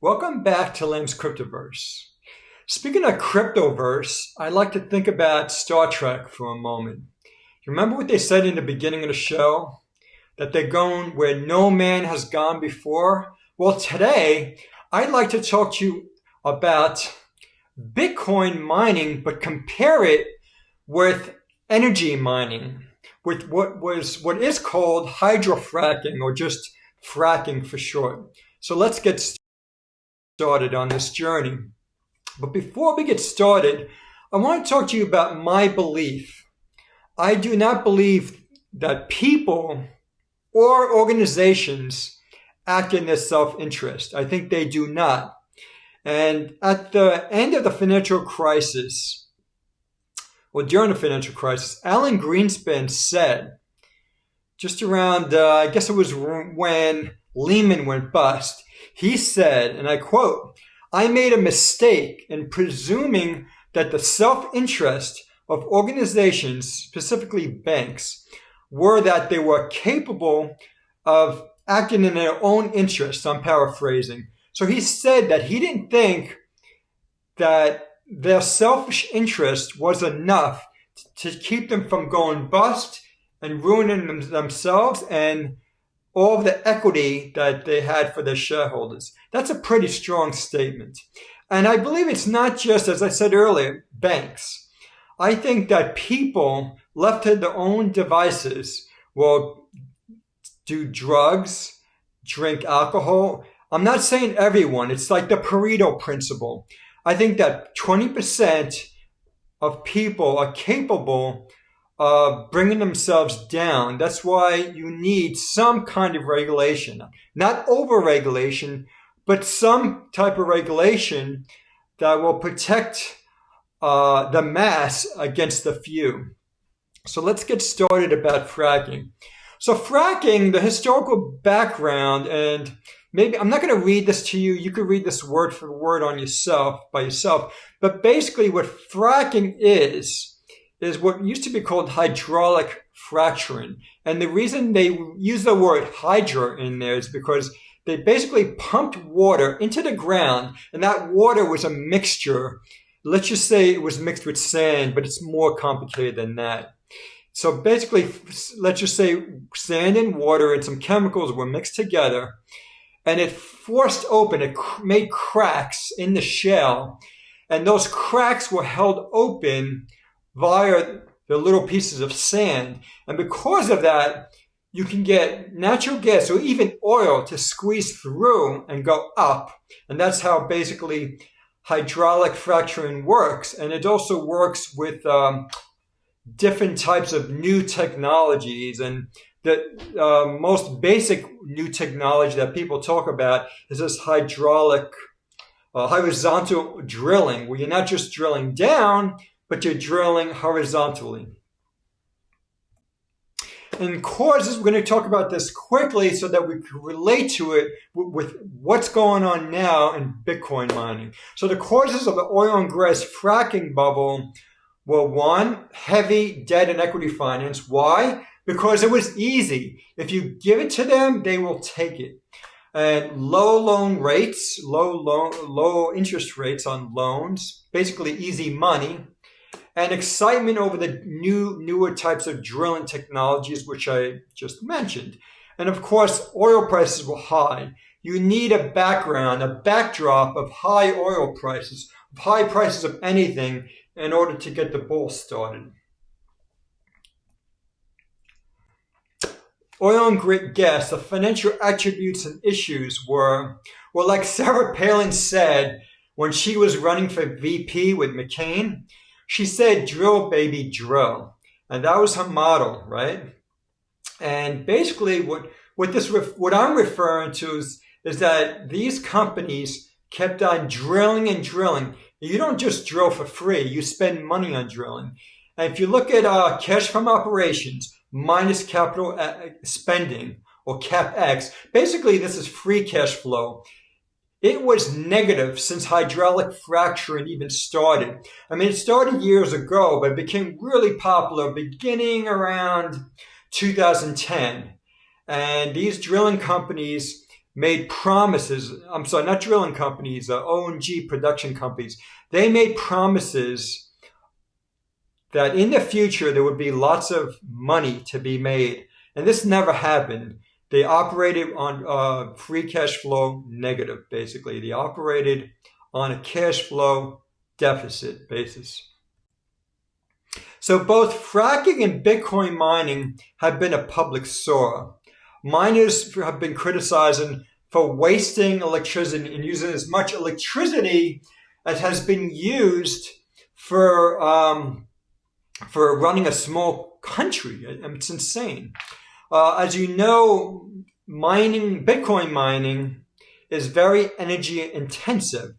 Welcome back to Lam's Cryptoverse. Speaking of Cryptoverse, I like to think about Star Trek for a moment. You remember what they said in the beginning of the show? That they're going where no man has gone before? Well, today, I'd like to talk to you about Bitcoin mining, but compare it with energy mining, with what is called hydrofracking, or just fracking for short. So let's get started on this journey. But before we get started, I want to talk to you about my belief. I do not believe that people or organizations act in their self-interest. I think they do not. And at the end of the financial crisis, or during the financial crisis, Alan Greenspan said, just around, I guess it was when Lehman went bust, he said, and I quote, "I made a mistake in presuming that the self-interest of organizations, specifically banks, were that they were capable of acting in their own interest." I'm paraphrasing. So he said that he didn't think that their selfish interest was enough to keep them from going bust and ruining themselves and all of the equity that they had for their shareholders. That's a pretty strong statement. And I believe it's not just, as I said earlier, banks. I think that people left to their own devices will do drugs, drink alcohol. I'm not saying everyone. It's like the Pareto principle. I think that 20% of people are capable bringing themselves down. That's why you need some kind of regulation, not over-regulation, but some type of regulation that will protect the mass against the few. So let's get started about fracking. So fracking, the historical background, and maybe I'm not going to read this to you. You could read this word for word by yourself. But basically what fracking is what used to be called hydraulic fracturing. And the reason they use the word hydra in there is because they basically pumped water into the ground, and that water was a mixture. Let's just say it was mixed with sand, but it's more complicated than that. So basically, let's just say sand and water and some chemicals were mixed together, and it forced open, it made cracks in the shell, and those cracks were held open via the little pieces of sand. And because of that, you can get natural gas or even oil to squeeze through and go up. And that's how basically hydraulic fracturing works. And it also works with different types of new technologies. And the most basic new technology that people talk about is this horizontal drilling, where you're not just drilling down, but you're drilling horizontally. And causes, we're going to talk about this quickly so that we can relate to it with what's going on now in Bitcoin mining. So the causes of the oil and gas fracking bubble were, one, heavy debt and equity finance. Why? Because it was easy. If you give it to them, they will take it. And low loan rates, low interest rates on loans, basically easy money. And excitement over the newer types of drilling technologies, which I just mentioned. And of course, oil prices were high. You need a backdrop of high oil prices, high prices of anything, in order to get the bull started. Oil and gas, the financial attributes and issues were like Sarah Palin said when she was running for VP with McCain. She said, "Drill, baby, drill." And that was her motto, right? And basically what I'm referring to is that these companies kept on drilling and drilling. You don't just drill for free. You spend money on drilling. And if you look at cash from operations minus capital spending, or CapEx, basically this is free cash flow. It was negative since hydraulic fracturing even started. I mean, it started years ago, but it became really popular beginning around 2010. And these drilling companies made promises. I'm sorry, not drilling companies, O&G production companies. They made promises that in the future there would be lots of money to be made. And this never happened. They operated on free cash flow negative, basically. They operated on a cash flow deficit basis. So both fracking and Bitcoin mining have been a public sore. Miners have been criticizing for wasting electricity and using as much electricity as has been used for running a small country. It's insane. As you know, Bitcoin mining is very energy intensive,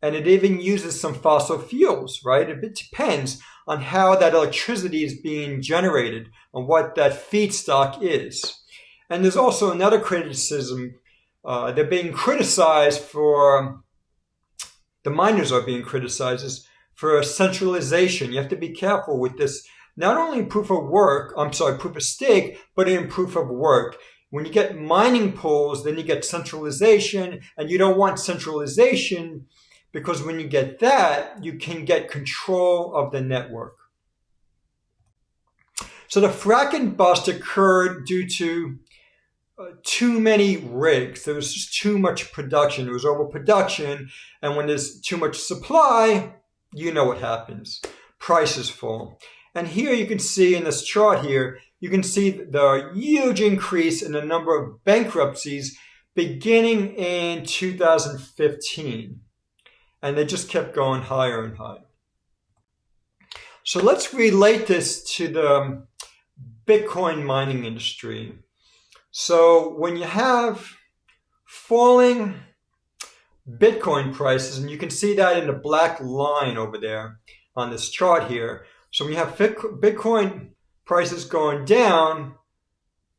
and it even uses some fossil fuels, right? It depends on how that electricity is being generated and what that feedstock is. And there's also another criticism. They're being criticized for, the miners are being criticized for centralization. You have to be careful with this, not only in proof of stake, but in proof of work. When you get mining pools, then you get centralization, and you don't want centralization because when you get that, you can get control of the network. So the fracking bust occurred due to too many rigs. There was just too much production. There was overproduction. And when there's too much supply, you know what happens. Prices fall. And here you can see in this chart here, you can see the huge increase in the number of bankruptcies beginning in 2015. And they just kept going higher and higher. So let's relate this to the Bitcoin mining industry. So when you have falling Bitcoin prices, and you can see that in the black line over there on this chart here. So when you have Bitcoin prices going down,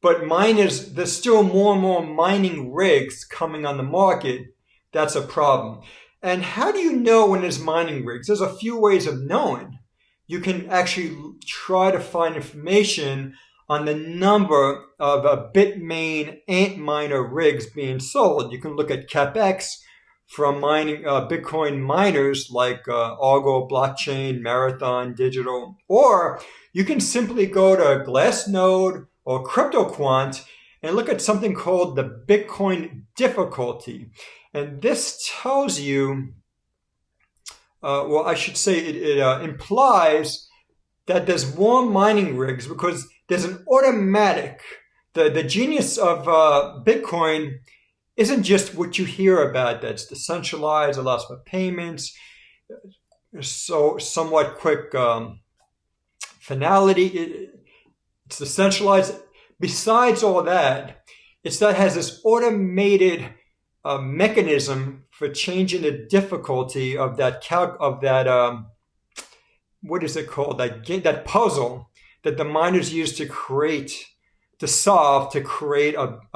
but miners, there's still more and more mining rigs coming on the market, that's a problem. And how do you know when there's mining rigs? There's a few ways of knowing. You can actually try to find information on the number of Bitmain Antminer rigs being sold. You can look at CapEx from mining Bitcoin miners like Argo Blockchain, Marathon Digital, or you can simply go to Glassnode or CryptoQuant and look at something called the Bitcoin difficulty. And this tells you, it implies that there's more mining rigs because there's an automatic, the genius of Bitcoin isn't just what you hear about, that's decentralized, allows for payments, so somewhat quick finality. It's decentralized. Besides all that, it's that has this automated mechanism for changing the difficulty of that what is it called? That puzzle that the miners use to create a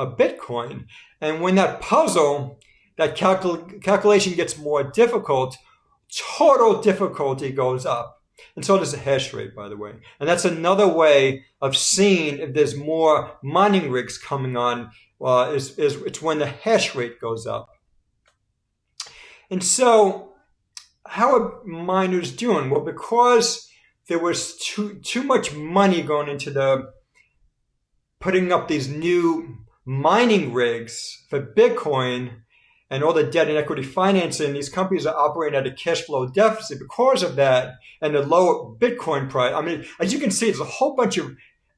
Bitcoin. And when that puzzle, that calculation gets more difficult, total difficulty goes up. And so does the hash rate, by the way. And that's another way of seeing if there's more mining rigs coming on, it's when the hash rate goes up. And so how are miners doing? Well, because there was too much money going into putting up these new mining rigs for Bitcoin and all the debt and equity financing, these companies are operating at a cash flow deficit because of that and the lower Bitcoin price. I mean, as you can see, there's a whole bunch of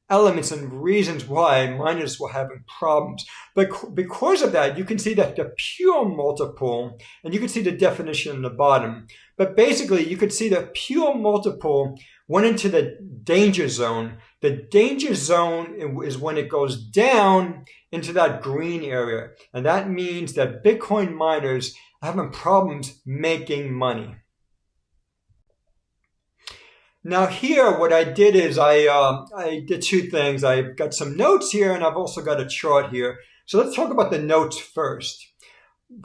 elements and reasons why miners were having problems. But because of that, you can see that the Puell multiple, and you can see the definition in the bottom. But basically, you could see the Puell multiple went into the danger zone. The danger zone is when it goes down into that green area. And that means that Bitcoin miners are having problems making money. Now here, what I did is I did two things. I've got some notes here, and I've also got a chart here. So let's talk about the notes first.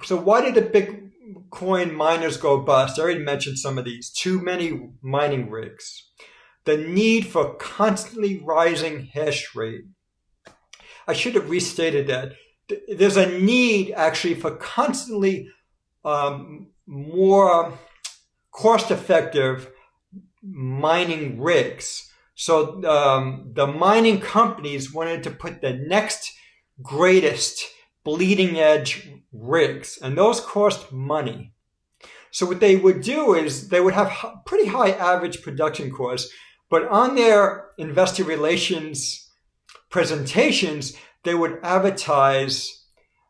So why did the Bitcoin miners go bust? I already mentioned some of these. Too many mining rigs. The need for constantly rising hash rate. I should have restated that. there's a need actually for constantly more cost-effective mining rigs. So the mining companies wanted to put the next greatest bleeding edge rigs, and those cost money. So what they would do is they would have pretty high average production costs, but on their investor relations presentations, they would advertise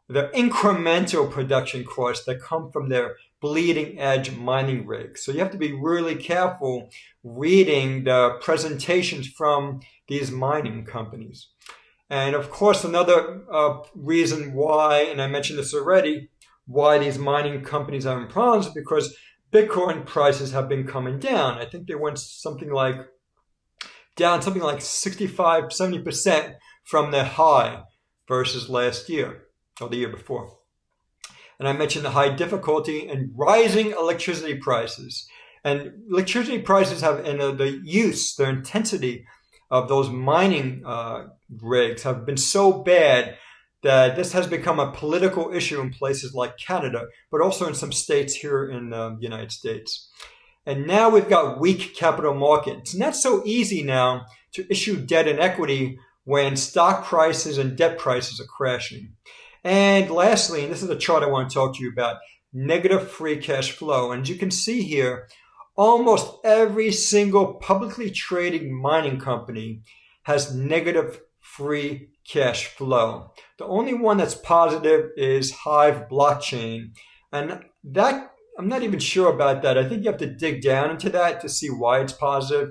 the incremental production costs that come from their bleeding edge mining rigs. So you have to be really careful reading the presentations from these mining companies. And of course, another reason why, and I mentioned this already, why these mining companies are in problems is because Bitcoin prices have been coming down. I think they went down something like 65, 70% from their high versus last year or the year before. And I mentioned the high difficulty and rising electricity prices. And electricity prices have, and the intensity of those mining rigs have been so bad that this has become a political issue in places like Canada, but also in some states here in the United States. And now we've got weak capital markets. It's not so easy now to issue debt and equity when stock prices and debt prices are crashing. And lastly, and this is a chart I want to talk to you about, negative free cash flow. And as you can see here, almost every single publicly trading mining company has negative free cash flow. The only one that's positive is Hive Blockchain. And that, I'm not even sure about that. I think you have to dig down into that to see why it's positive.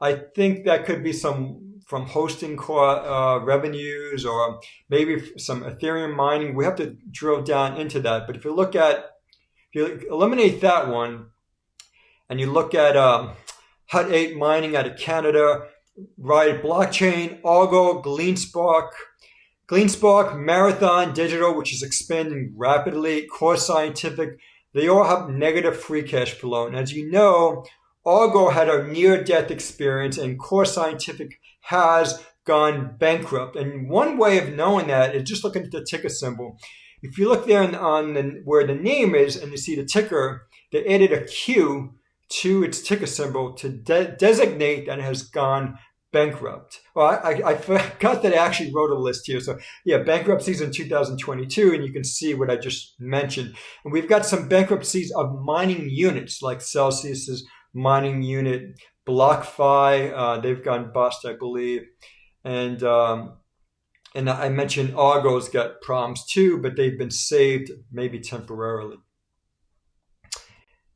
I think that could be some from hosting revenues or maybe some Ethereum mining. We have to drill down into that. But if you eliminate that one and you look at Hut 8 mining out of Canada, Riot Blockchain, Argo, GleanSpark, Marathon Digital, which is expanding rapidly, Core Scientific, they all have negative free cash flow. And as you know, Argo had a near-death experience and Core Scientific has gone bankrupt. And one way of knowing that is just looking at the ticker symbol. If you look there where the name is and you see the ticker, they added a Q to its ticker symbol to designate that it has gone bankrupt. Well, I forgot that I actually wrote a list here. So yeah, bankruptcies in 2022, and you can see what I just mentioned. And we've got some bankruptcies of mining units like Celsius's mining unit, BlockFi, they've gone bust, I believe. And I mentioned Argo's got problems too, but they've been saved maybe temporarily.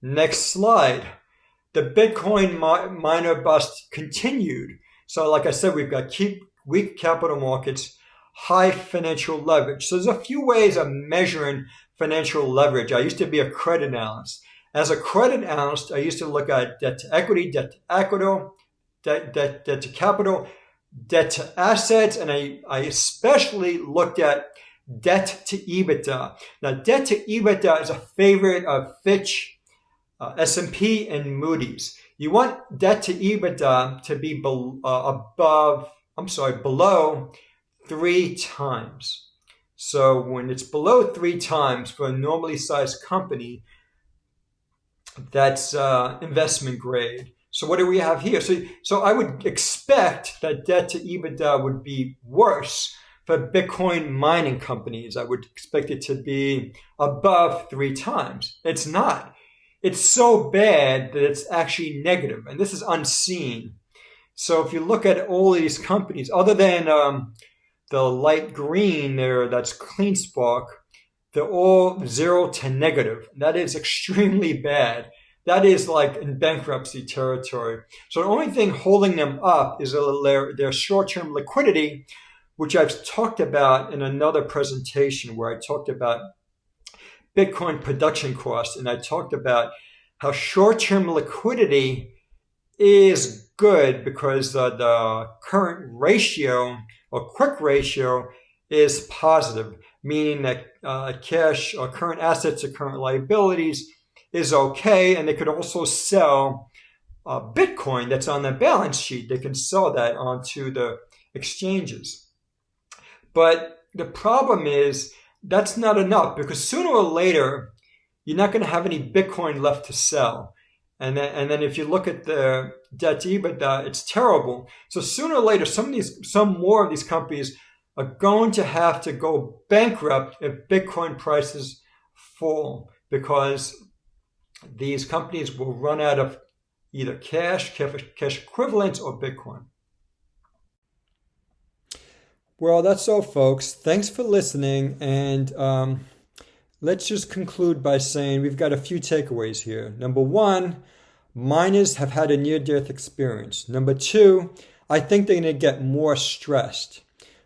Next slide. The Bitcoin miner bust continued. So like I said, we've got weak capital markets, high financial leverage. So there's a few ways of measuring financial leverage. I used to be a credit analyst. As a credit analyst, I used to look at debt to equity, debt to capital, debt to assets, and I especially looked at debt to EBITDA. Now, debt to EBITDA is a favorite of Fitch, S&P, and Moody's. You want debt to EBITDA to be below 3 times. So when it's below 3 times for a normally sized company, that's investment grade. So what do we have here? So I would expect that debt to EBITDA would be worse for Bitcoin mining companies. I would expect it to be above 3 times. It's not. It's so bad that it's actually negative, and this is unseen. So if you look at all these companies, other than the light green there, that's CleanSpark, they're all 0 to negative. That is extremely bad. That is like in bankruptcy territory. So the only thing holding them up is their short-term liquidity, which I've talked about in another presentation where I talked about Bitcoin production costs, and I talked about how short-term liquidity is good because the current ratio or quick ratio is positive, meaning that cash or current assets or current liabilities is okay, and they could also sell Bitcoin that's on their balance sheet. They can sell that onto the exchanges. But the problem is that's not enough, because sooner or later, you're not going to have any Bitcoin left to sell. And then if you look at the debt to EBITDA, it's terrible. So sooner or later, some more of these companies are going to have to go bankrupt if Bitcoin prices fall, because these companies will run out of either cash equivalents, or Bitcoin. Well, that's all, folks. Thanks for listening. And let's just conclude by saying we've got a few takeaways here. Number one, miners have had a near-death experience. Number two, I think they're going to get more stressed.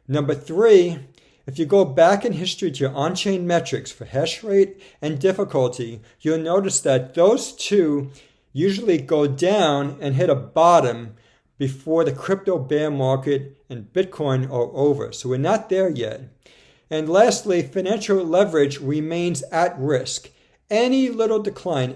Number three, if you go back in history to your on-chain metrics for hash rate and difficulty, you'll notice that those two usually go down and hit a bottom before the crypto bear market and Bitcoin are over. So we're not there yet. And lastly, financial leverage remains at risk. Any little decline,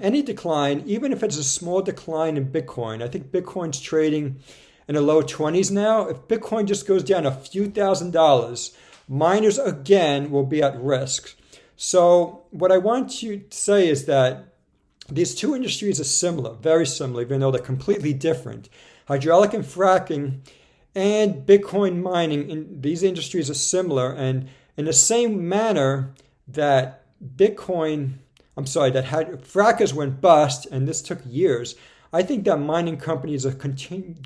even if it's a small decline in Bitcoin, I think Bitcoin's trading in the low 20s now. If Bitcoin just goes down a few $1,000s, miners again will be at risk. So what I want you to say is that these two industries are similar, very similar, even though they're completely different. Hydraulic and fracking and Bitcoin mining, in these industries are similar, and in the same manner that frackers went bust, and this took years, I think that mining companies are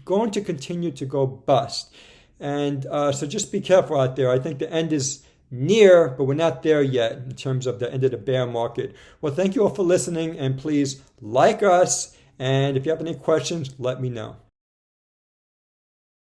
going to continue to go bust. And so just be careful out there. I think the end is near, but we're not there yet in terms of the end of the bear market. Well, thank you all for listening, and please like us. And if you have any questions, let me know.